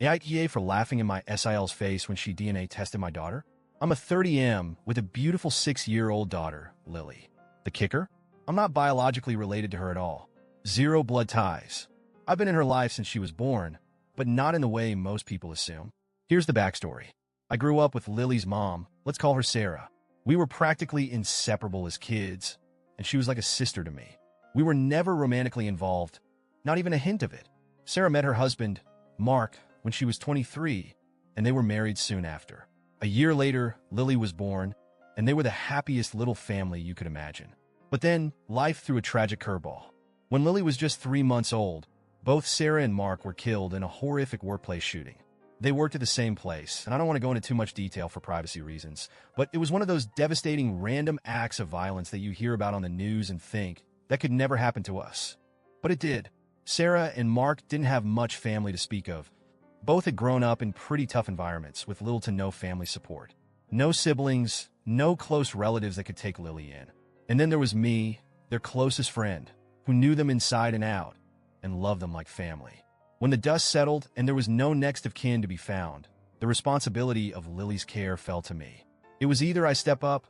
AITA for laughing in my SIL's face when she DNA tested my daughter? I'm a 30M with a beautiful 6-year-old daughter, Lily. The kicker? I'm not biologically related to her at all. Zero blood ties. I've been in her life since she was born, but not in the way most people assume. Here's the backstory. I grew up with Lily's mom, let's call her Sarah. We were practically inseparable as kids, and she was like a sister to me. We were never romantically involved, not even a hint of it. Sarah met her husband, Mark, when she was 23, and they were married soon after. A year later, Lily was born, and they were the happiest little family you could imagine. But then, life threw a tragic curveball. When Lily was just 3 months old, both Sarah and Mark were killed in a horrific workplace shooting. They worked at the same place, and I don't want to go into too much detail for privacy reasons, but it was one of those devastating random acts of violence that you hear about on the news and think, that could never happen to us. But it did. Sarah and Mark didn't have much family to speak of. Both had grown up in pretty tough environments with little to no family support. No siblings, no close relatives that could take Lily in. And then there was me, their closest friend, who knew them inside and out and loved them like family. When the dust settled and there was no next of kin to be found, the responsibility of Lily's care fell to me. It was either I step up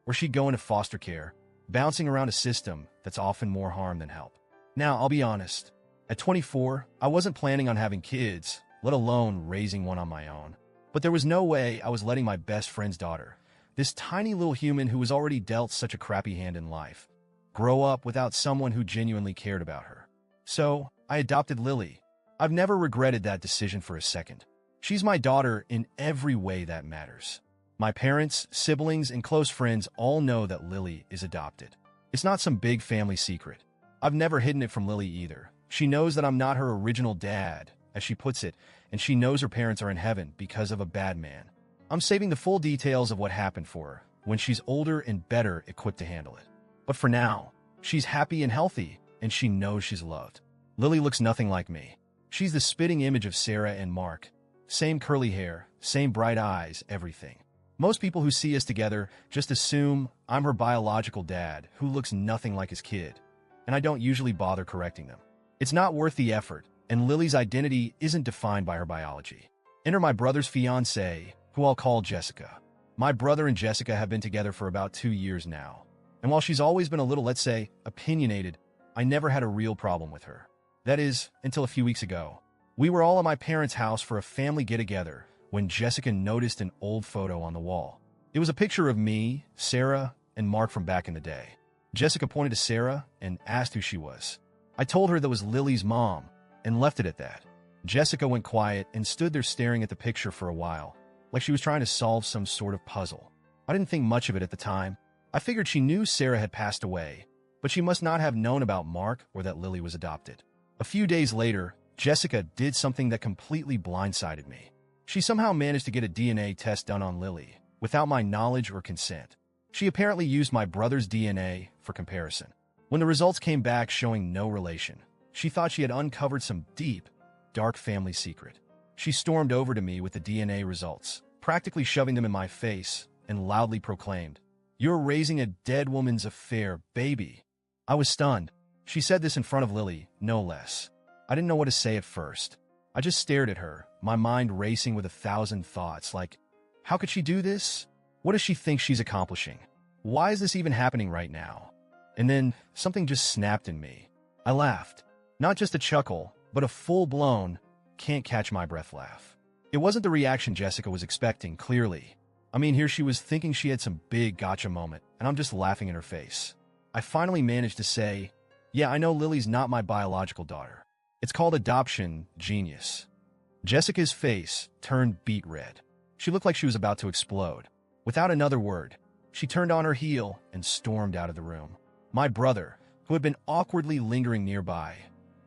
or she'd go into foster care, bouncing around a system that's often more harm than help. Now, I'll be honest. At 24, I wasn't planning on having kids, let alone raising one on my own. But there was no way I was letting my best friend's daughter, this tiny little human who was already dealt such a crappy hand in life, grow up without someone who genuinely cared about her. So, I adopted Lily. I've never regretted that decision for a second. She's my daughter in every way that matters. My parents, siblings, and close friends all know that Lily is adopted. It's not some big family secret. I've never hidden it from Lily either. She knows that I'm not her original dad, as she puts it, and she knows her parents are in heaven because of a bad man. I'm saving the full details of what happened for her when she's older and better equipped to handle it. But for now, she's happy and healthy, and she knows she's loved. Lily looks nothing like me. She's the spitting image of Sarah and Mark. Same curly hair, same bright eyes, everything. Most people who see us together just assume I'm her biological dad who looks nothing like his kid, and I don't usually bother correcting them. It's not worth the effort, and Lily's identity isn't defined by her biology. Enter my brother's fiancée, who I'll call Jessica. My brother and Jessica have been together for about 2 years now, and while she's always been a little, let's say, opinionated, I never had a real problem with her. That is, until a few weeks ago. We were all at my parents' house for a family get-together when Jessica noticed an old photo on the wall. It was a picture of me, Sarah, and Mark from back in the day. Jessica pointed to Sarah and asked who she was. I told her that was Lily's mom and left it at that. Jessica went quiet and stood there staring at the picture for a while, like she was trying to solve some sort of puzzle. I didn't think much of it at the time. I figured she knew Sarah had passed away, but she must not have known about Mark or that Lily was adopted. A few days later, Jessica did something that completely blindsided me. She somehow managed to get a DNA test done on Lily, without my knowledge or consent. She apparently used my brother's DNA for comparison. When the results came back showing no relation, she thought she had uncovered some deep, dark family secret. She stormed over to me with the DNA results, practically shoving them in my face, and loudly proclaimed, "You're raising a dead woman's affair, baby." I was stunned. She said this in front of Lily, no less. I didn't know what to say at first. I just stared at her, my mind racing with 1,000 thoughts, like, how could she do this? What does she think she's accomplishing? Why is this even happening right now? And then, something just snapped in me. I laughed. Not just a chuckle, but a full-blown, can't-catch-my-breath laugh. It wasn't the reaction Jessica was expecting, clearly. I mean, here she was thinking she had some big gotcha moment, and I'm just laughing in her face. I finally managed to say, yeah, I know Lily's not my biological daughter. It's called adoption, genius. Jessica's face turned beet red. She looked like she was about to explode. Without another word, she turned on her heel and stormed out of the room. My brother, who had been awkwardly lingering nearby,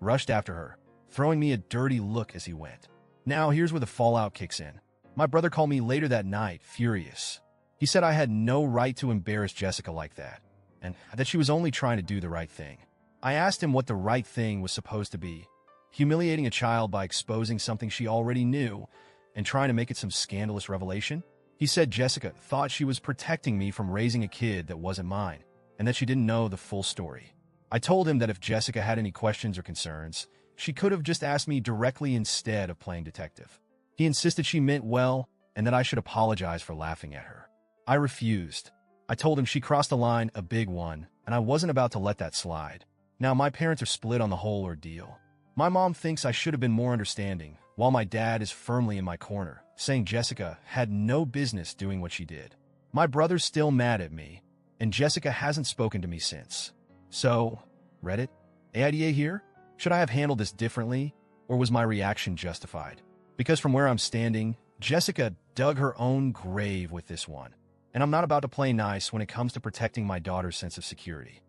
rushed after her, throwing me a dirty look as he went. Now, here's where the fallout kicks in. My brother called me later that night, furious. He said I had no right to embarrass Jessica like that, and that she was only trying to do the right thing. I asked him what the right thing was supposed to be, humiliating a child by exposing something she already knew and trying to make it some scandalous revelation? He said Jessica thought she was protecting me from raising a kid that wasn't mine, and that she didn't know the full story. I told him that if Jessica had any questions or concerns, she could have just asked me directly instead of playing detective. He insisted she meant well and that I should apologize for laughing at her. I refused. I told him she crossed a line, a big one, and I wasn't about to let that slide. Now, my parents are split on the whole ordeal. My mom thinks I should have been more understanding, while my dad is firmly in my corner, saying Jessica had no business doing what she did. My brother's still mad at me, and Jessica hasn't spoken to me since. So, Reddit, AITA here? Should I have handled this differently, or was my reaction justified? Because from where I'm standing, Jessica dug her own grave with this one, and I'm not about to play nice when it comes to protecting my daughter's sense of security.